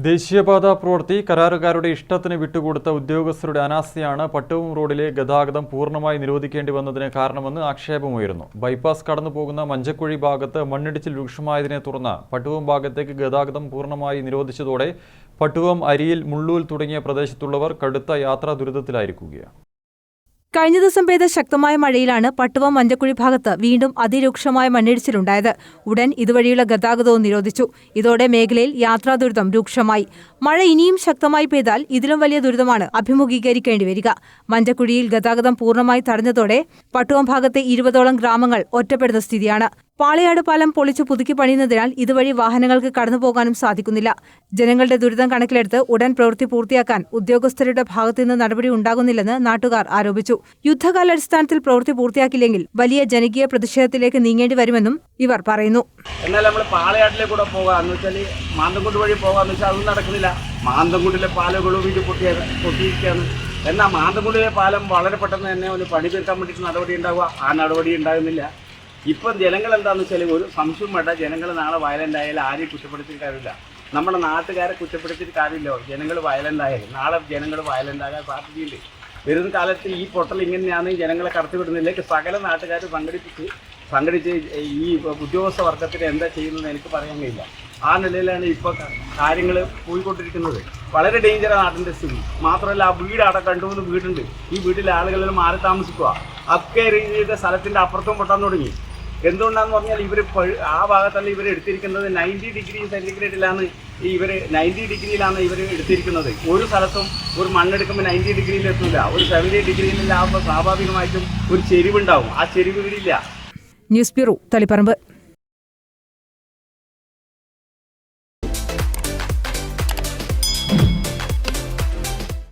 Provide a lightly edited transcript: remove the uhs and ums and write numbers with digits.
ദേശീയപാത പ്രവൃത്തി കരാറുകാരുടെ ഇഷ്ടത്തിന് വിട്ടുകൊടുത്ത ഉദ്യോഗസ്ഥരുടെ അനാസ്ഥയാണ് പട്ടുവം റോഡിലെ ഗതാഗതം പൂർണ്ണമായി നിരോധിക്കേണ്ടി വന്നതിന് കാരണമെന്ന് ആക്ഷേപമുയരുന്നു. ബൈപ്പാസ് കടന്നുപോകുന്ന മഞ്ചക്കുഴി ഭാഗത്ത് മണ്ണിടിച്ചിൽ രൂക്ഷമായതിനെ തുടർന്ന് പട്ടുവം ഭാഗത്തേക്ക് ഗതാഗതം പൂർണ്ണമായി നിരോധിച്ചതോടെ പട്ടുവം, അരിയിൽ, മുള്ളൂൽ തുടങ്ങിയ പ്രദേശത്തുള്ളവർ കടുത്ത യാത്രാ ദുരിതത്തിലായിരിക്കുകയാണ്. കഴിഞ്ഞ ദിവസം പെയ്ത ശക്തമായ മഴയിലാണ് പട്ടുവം മഞ്ചക്കുഴി ഭാഗത്ത് വീണ്ടും അതിരൂക്ഷമായ മണ്ണിടിച്ചിലുണ്ടായത്. ഉടൻ ഇതുവഴിയുള്ള ഗതാഗതവും നിരോധിച്ചു. ഇതോടെ മേഖലയിൽ യാത്രാ ദുരിതം രൂക്ഷമായി. മഴ ഇനിയും ശക്തമായി പെയ്താൽ ഇതിലും വലിയ ദുരിതമാണ് അഭിമുഖീകരിക്കേണ്ടി വരിക. മഞ്ചക്കുഴിയിൽ ഗതാഗതം പൂർണ്ണമായി തടഞ്ഞതോടെ പട്ടുവം ഭാഗത്തെ 20ഓളം ഗ്രാമങ്ങൾ ഒറ്റപ്പെടുന്ന സ്ഥിതിയാണ്. പാളയാട് പാലം പൊളിച്ചു പുതുക്കി പണിയുന്നതിനാൽ ഇതുവഴി വാഹനങ്ങൾക്ക് കടന്നുപോകാനും സാധിക്കുന്നില്ല. ജനങ്ങളുടെ ദുരിതം കണക്കിലെടുത്ത് ഉടൻ പ്രവൃത്തി പൂർത്തിയാക്കാൻ ഉദ്യോഗസ്ഥരുടെ ഭാഗത്തുനിന്ന് നടപടി ഉണ്ടാകുന്നില്ലെന്ന് നാട്ടുകാർ ആരോപിച്ചു. യുദ്ധകാലാടിസ്ഥാനത്തിൽ പ്രവൃത്തി പൂർത്തിയാക്കില്ലെങ്കിൽ വലിയ ജനകീയ പ്രതിഷേധത്തിലേക്ക് നീങ്ങേണ്ടി വരുമെന്നും ഇവർ പറയുന്നു. എന്നാൽ നമ്മൾ പാളയാട്ടിലേക്ക് കൂടെ പോകാന്ന് വെച്ചാൽ മാന്തൻകുണ്ട് വഴി പോകാന്ന് വെച്ചാൽ അതൊന്നും നടക്കുന്നില്ല. മാന്തൻകുണ്ടിലെ പാലങ്ങളും വീട് പൊട്ടിയിരിക്കുകയാണ്. എന്നാൽ മാന്തൻകുണ്ടിലെ പാലം വളരെ പെട്ടെന്ന് തന്നെ ഒരു പണി തീർക്കാൻ വേണ്ടിയിട്ട് നടപടി ഉണ്ടാവുക, ആ നടപടി ഉണ്ടാകുന്നില്ല. ഇപ്പം ജനങ്ങൾ എന്താണെന്ന് വെച്ചാൽ ഒരു സംശയം വേണ്ട, ജനങ്ങൾ നാളെ വയലൻ്റ് ആയാലും ആരെയും കുറ്റപ്പെടുത്തിയിട്ട് കാര്യമില്ല. നമ്മുടെ നാട്ടുകാരെ കുറ്റപ്പെടുത്തിയിട്ട് കാര്യമില്ല. ജനങ്ങൾ വയലൻ്റ് ആയാലും നാളെ ജനങ്ങൾ വയലൻ്റ് ആകാൻ സാധ്യതയില്ല. വരുന്ന കാലത്ത് ഈ പൊട്ടൽ ഇങ്ങനെയാണ് ജനങ്ങളെ കടത്തിവിടുന്നില്ലെങ്കിൽ സകല നാട്ടുകാർ സംഘടിച്ച് ഈ ഉദ്യോഗസ്ഥ വർഗത്തിന് എന്താ ചെയ്യുന്നത് എനിക്ക് പറയാൻ കഴിയില്ല. ആ നിലയിലാണ് ഇപ്പോൾ കാര്യങ്ങൾ പോയിക്കൊണ്ടിരിക്കുന്നത്. വളരെ ഡേഞ്ചറാണ് നാട്ടിൻ്റെ സ്ഥിതി. മാത്രമല്ല ആ വീട് അവിടെ 2-3 വീടുണ്ട്. ഈ വീട്ടിലെ ആളുകളിൽ മാറി താമസിക്കുക. ഒക്കെ രീതിയുടെ സ്ഥലത്തിൻ്റെ അപ്പുറത്തും പൊട്ടാൻ തുടങ്ങി. എന്തുകൊണ്ടാണെന്ന് പറഞ്ഞാൽ ഇവർ ആ ഭാഗത്തല്ല ഇവർ എടുത്തിരിക്കുന്നത് 90 ഡിഗ്രി സെൻറ്റിഗ്രേഡിലാണ് ഇവർ 90 ഡിഗ്രിയിലാണ് ഇവർ എടുത്തിരിക്കുന്നത്. ഒരു സ്ഥലത്തും ഒരു മണ്ണെടുക്കുമ്പോൾ 90 ഡിഗ്രിയിൽ എത്തില്ല. ഒരു 70 ഡിഗ്രിയിലാകുമ്പോൾ സ്വാഭാവികമായിട്ടും ഒരു ചെരിവുണ്ടാവും. ആ ചെരിവ് ഇവരില്ല. News bureau, Taliparamba.